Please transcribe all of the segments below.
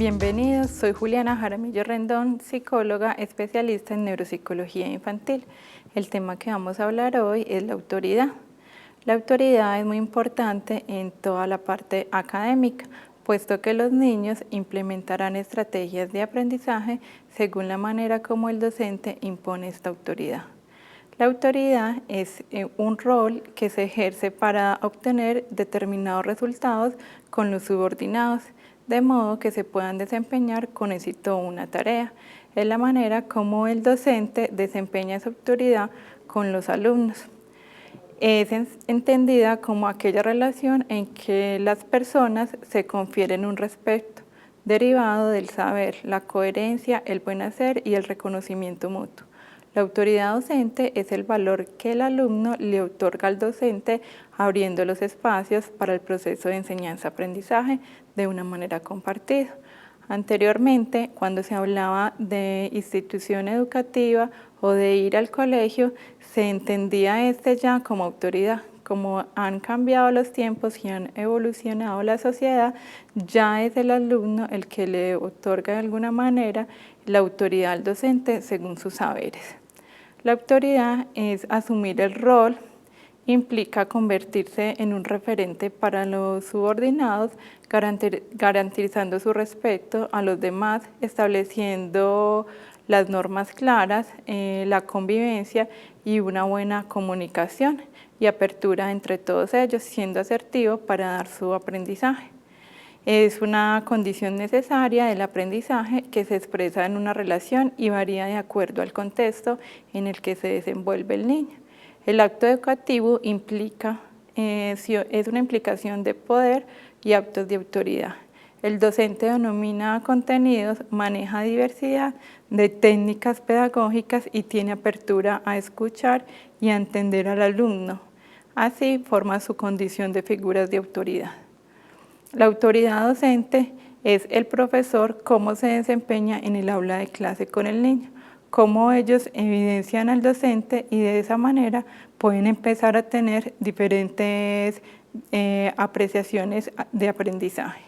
Bienvenidos, soy Juliana Jaramillo Rendón, psicóloga especialista en neuropsicología infantil. El tema que vamos a hablar hoy es la autoridad. La autoridad es muy importante en toda la parte académica, puesto que los niños implementarán estrategias de aprendizaje según la manera como el docente impone esta autoridad. La autoridad es un rol que se ejerce para obtener determinados resultados con los subordinados, de modo que se puedan desempeñar con éxito una tarea. Es la manera como el docente desempeña su autoridad con los alumnos. Es entendida como aquella relación en que las personas se confieren un respeto, derivado del saber, la coherencia, el buen hacer y el reconocimiento mutuo. La autoridad docente es el valor que el alumno le otorga al docente, abriendo los espacios para el proceso de enseñanza-aprendizaje de una manera compartida. Anteriormente, cuando se hablaba de institución educativa o de ir al colegio, se entendía ya como autoridad. Como han cambiado los tiempos y han evolucionado la sociedad, ya es el alumno el que le otorga de alguna manera la autoridad al docente según sus saberes. La autoridad es asumir el rol, implica convertirse en un referente para los subordinados, garantizando su respeto a los demás, estableciendo las normas claras, la convivencia y una buena comunicación y apertura entre todos ellos, siendo asertivo para dar su aprendizaje. Es una condición necesaria del aprendizaje que se expresa en una relación y varía de acuerdo al contexto en el que se desenvuelve el niño. El acto educativo es una implicación de poder y actos de autoridad. El docente denomina contenidos, maneja diversidad de técnicas pedagógicas y tiene apertura a escuchar y a entender al alumno. Así forma su condición de figuras de autoridad. La autoridad docente es el profesor, cómo se desempeña en el aula de clase con el niño, cómo ellos evidencian al docente y de esa manera pueden empezar a tener diferentes apreciaciones de aprendizaje.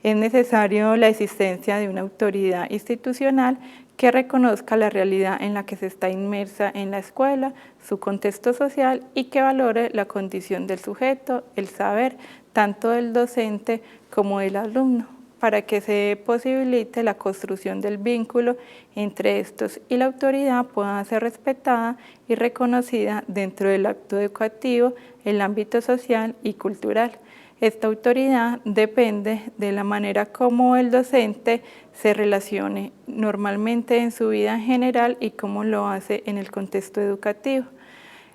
Es necesario la existencia de una autoridad institucional que reconozca la realidad en la que se está inmersa en la escuela, su contexto social y que valore la condición del sujeto, el saber, tanto del docente como del alumno, para que se posibilite la construcción del vínculo entre estos y la autoridad pueda ser respetada y reconocida dentro del acto educativo, el ámbito social y cultural. Esta autoridad depende de la manera como el docente se relacione normalmente en su vida en general y cómo lo hace en el contexto educativo.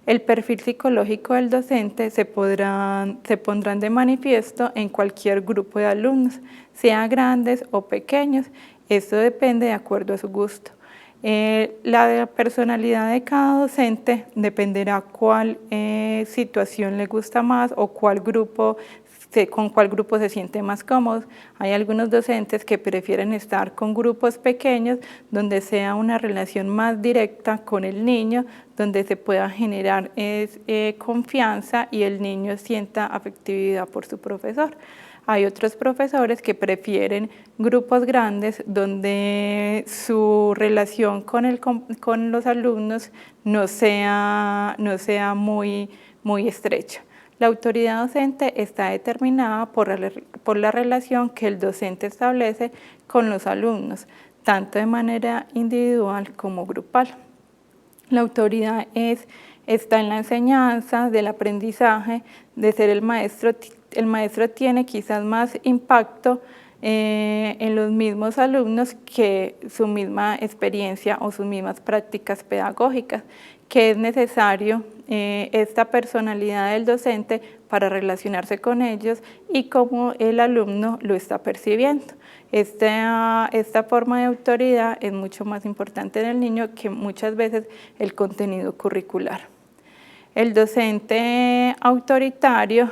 El perfil psicológico del docente se pondrán de manifiesto en cualquier grupo de alumnos, sean grandes o pequeños. Esto depende de acuerdo a su gusto. La personalidad de cada docente dependerá cuál situación le gusta más o con cuál grupo se siente más cómodo. Hay algunos docentes que prefieren estar con grupos pequeños donde sea una relación más directa con el niño, donde se pueda generar confianza y el niño sienta afectividad por su profesor. Hay otros profesores que prefieren grupos grandes donde su relación con los alumnos no sea muy estrecha. La autoridad docente está determinada por la relación que el docente establece con los alumnos, tanto de manera individual como grupal. La autoridad está en la enseñanza, del aprendizaje, de ser el maestro. El maestro tiene quizás más impacto en los mismos alumnos que su misma experiencia o sus mismas prácticas pedagógicas, que es necesario esta personalidad del docente para relacionarse con ellos y cómo el alumno lo está percibiendo. Esta forma de autoridad es mucho más importante en el niño que muchas veces el contenido curricular. El docente autoritario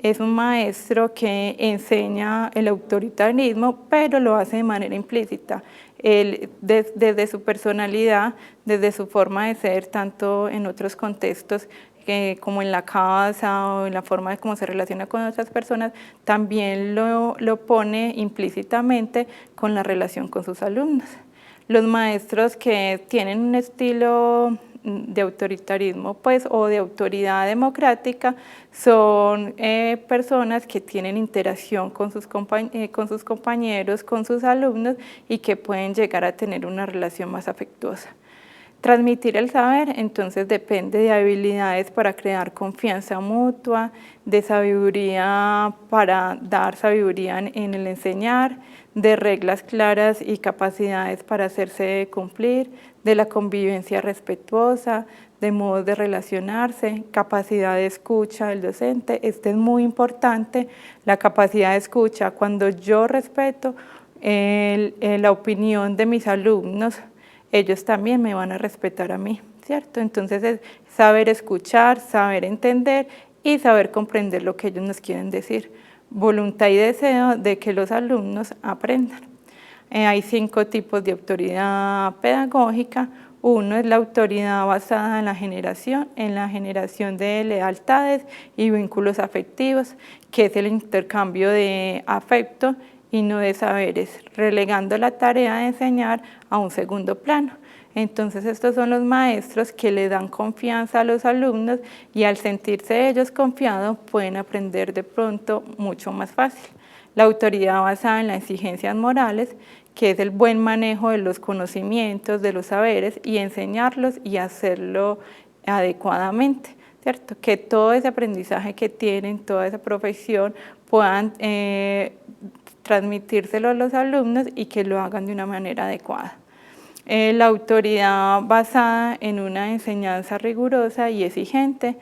es un maestro que enseña el autoritarismo, pero lo hace de manera implícita. Él, desde su personalidad, desde su forma de ser, tanto en otros contextos, como en la casa o en la forma de cómo se relaciona con otras personas, también lo pone implícitamente con la relación con sus alumnos. Los maestros que tienen un estilo de autoritarismo pues, o de autoridad democrática son personas que tienen interacción con sus compañeros, con sus alumnos y que pueden llegar a tener una relación más afectuosa. Transmitir el saber, entonces, depende de habilidades para crear confianza mutua, de sabiduría para dar sabiduría en el enseñar, de reglas claras y capacidades para hacerse cumplir, de la convivencia respetuosa, de modos de relacionarse, capacidad de escucha del docente. Este es muy importante, la capacidad de escucha. Cuando yo respeto la opinión de mis alumnos, ellos también me van a respetar a mí, ¿cierto? Entonces es saber escuchar, saber entender y saber comprender lo que ellos nos quieren decir. Voluntad y deseo de que los alumnos aprendan. Hay 5 tipos de autoridad pedagógica. Uno es la autoridad basada en la generación de lealtades y vínculos afectivos, que es el intercambio de afecto y no de saberes, relegando la tarea de enseñar a un segundo plano. Entonces estos son los maestros que le dan confianza a los alumnos y al sentirse ellos confiados pueden aprender de pronto mucho más fácil. La autoridad basada en las exigencias morales, que es el buen manejo de los conocimientos, de los saberes y enseñarlos y hacerlo adecuadamente, ¿cierto? Que todo ese aprendizaje que tienen, toda esa profesión puedan transmitírselo a los alumnos y que lo hagan de una manera adecuada. La autoridad basada en una enseñanza rigurosa y exigente,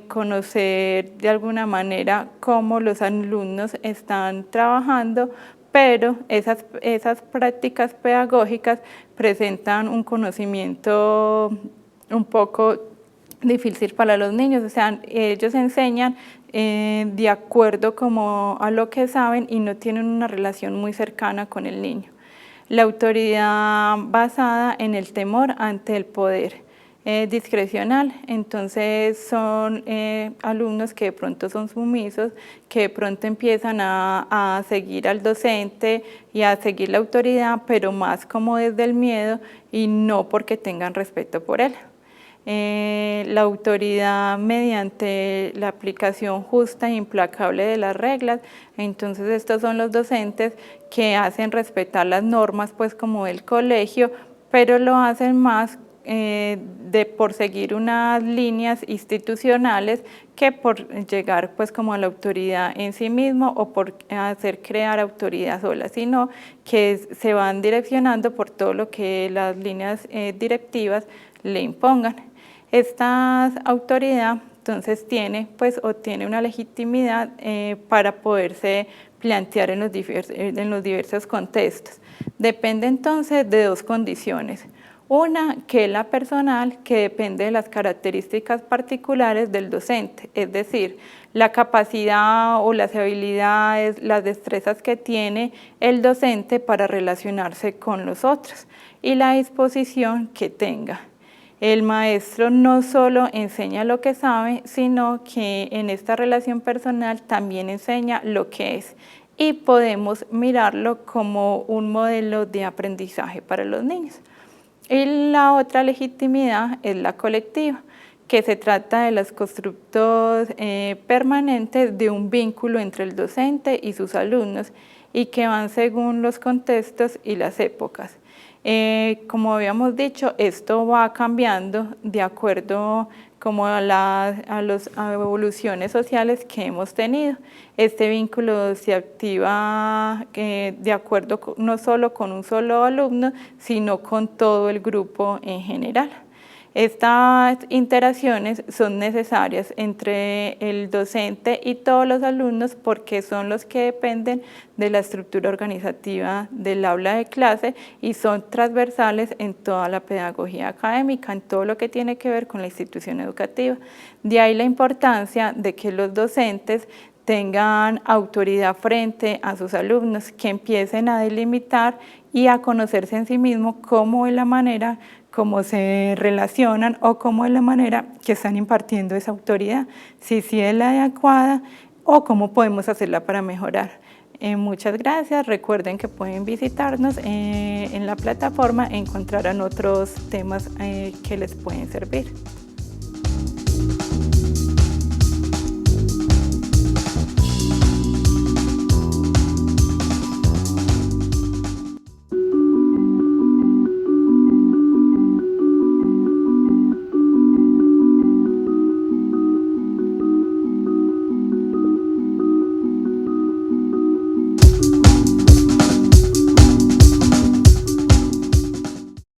conocer de alguna manera cómo los alumnos están trabajando, pero esas prácticas pedagógicas presentan un conocimiento un poco difícil para los niños, o sea, ellos enseñan de acuerdo como a lo que saben y no tienen una relación muy cercana con el niño. La autoridad basada en el temor ante el poder discrecional, entonces son alumnos que de pronto son sumisos, que de pronto empiezan a seguir al docente y a seguir la autoridad, pero más como desde el miedo y no porque tengan respeto por él. La autoridad mediante la aplicación justa e implacable de las reglas, entonces estos son los docentes que hacen respetar las normas pues como del colegio, pero lo hacen más por seguir unas líneas institucionales que por llegar pues como a la autoridad en sí mismo o por hacer crear autoridad sola, sino que se van direccionando por todo lo que las líneas directivas le impongan. Esta autoridad entonces tiene una legitimidad para poderse plantear en los diversos contextos. Depende entonces de 2 condiciones. Una, que es la personal, que depende de las características particulares del docente, es decir, la capacidad o las habilidades, las destrezas que tiene el docente para relacionarse con los otros y la disposición que tenga. El maestro no solo enseña lo que sabe, sino que en esta relación personal también enseña lo que es y podemos mirarlo como un modelo de aprendizaje para los niños. Y la otra legitimidad es la colectiva, que se trata de los constructos permanentes de un vínculo entre el docente y sus alumnos y que van según los contextos y las épocas. Como habíamos dicho, esto va cambiando de acuerdo como a las evoluciones sociales que hemos tenido. Este vínculo se activa de acuerdo no solo con un solo alumno, sino con todo el grupo en general. Estas interacciones son necesarias entre el docente y todos los alumnos porque son los que dependen de la estructura organizativa del aula de clase y son transversales en toda la pedagogía académica, en todo lo que tiene que ver con la institución educativa. De ahí la importancia de que los docentes tengan autoridad frente a sus alumnos, que empiecen a delimitar y a conocerse en sí mismos cómo es la manera cómo se relacionan o cómo es la manera que están impartiendo esa autoridad, si es la adecuada o cómo podemos hacerla para mejorar. Muchas gracias. Recuerden que pueden visitarnos en la plataforma, encontrarán otros temas que les pueden servir.